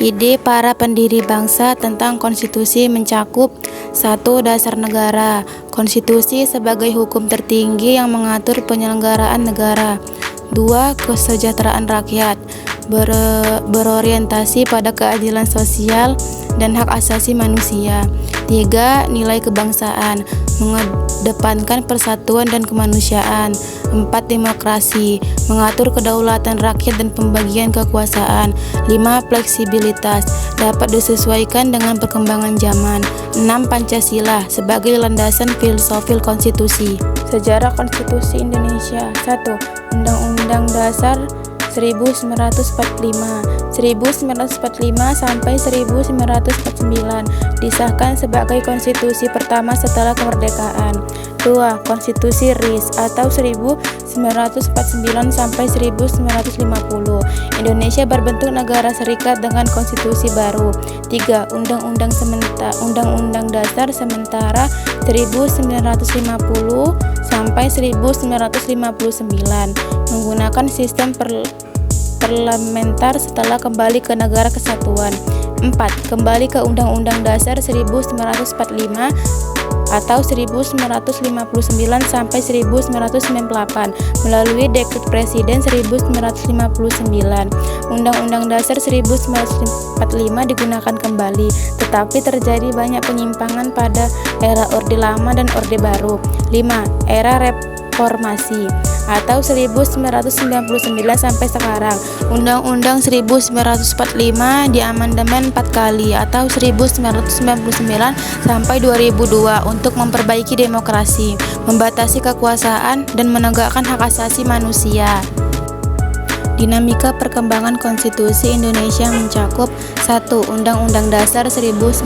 Ide para pendiri bangsa tentang konstitusi mencakup 1. Dasar negara. Konstitusi sebagai hukum tertinggi yang mengatur penyelenggaraan negara. 2. Kesejahteraan rakyat. Berorientasi pada keadilan sosial dan hak asasi manusia. 3. Nilai kebangsaan, mengedepankan persatuan dan kemanusiaan. 4. Demokrasi, mengatur kedaulatan rakyat dan pembagian kekuasaan. 5. Fleksibilitas, dapat disesuaikan dengan perkembangan zaman. 6. Pancasila, sebagai landasan filsafat konstitusi. Sejarah Konstitusi Indonesia. 1. Undang-Undang Dasar 1945 sampai 1949 disahkan sebagai konstitusi pertama setelah kemerdekaan. 2. Konstitusi RIS atau 1949 sampai 1950. Indonesia berbentuk negara serikat dengan konstitusi baru. 3. Undang-Undang Dasar sementara 1950 sampai 1959 menggunakan sistem parlementer setelah kembali ke negara kesatuan. 4. Kembali ke Undang-Undang Dasar 1945 atau 1959 sampai 1998 melalui Dekret Presiden 1959. Undang-Undang Dasar 1945 digunakan kembali, tetapi terjadi banyak penyimpangan pada era Orde Lama dan Orde Baru. 5. Era Reformasi atau 1999 sampai sekarang. Undang-Undang 1945 diamandemen 4 kali atau 1999 sampai 2002 untuk memperbaiki demokrasi, membatasi kekuasaan, dan menegakkan hak asasi manusia. Dinamika perkembangan konstitusi Indonesia mencakup 1. Undang-Undang Dasar 1945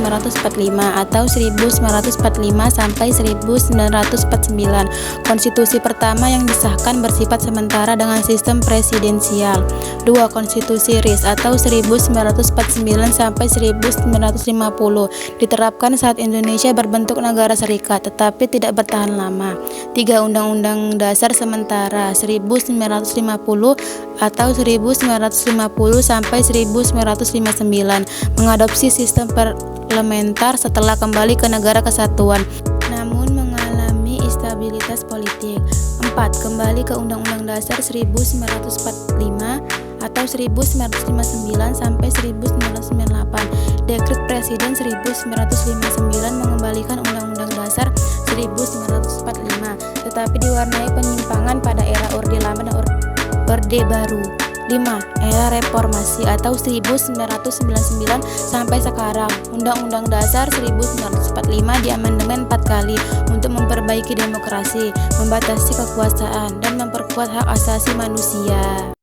atau 1945 sampai 1949. Konstitusi pertama yang disahkan bersifat sementara dengan sistem presidensial. 2. Konstitusi RIS atau 1949 sampai 1950 diterapkan saat Indonesia berbentuk negara serikat tetapi tidak bertahan lama. 3. Undang-Undang Dasar sementara 1950 atau 1950 sampai 1959 mengadopsi sistem parlementer setelah kembali ke negara kesatuan, namun mengalami instabilitas politik. 4. Kembali ke Undang-Undang Dasar 1945 atau 1959 sampai 1998. Dekret Presiden 1959 mengembalikan Undang-Undang Dasar 1945, tetapi diwarnai penyimpangan pada era Orde Lama dan Orde Baru. 5. Era Reformasi atau 1999 sampai sekarang. Undang-Undang Dasar 1945 diamandemen 4 kali untuk memperbaiki demokrasi, membatasi kekuasaan, dan memperkuat hak asasi manusia.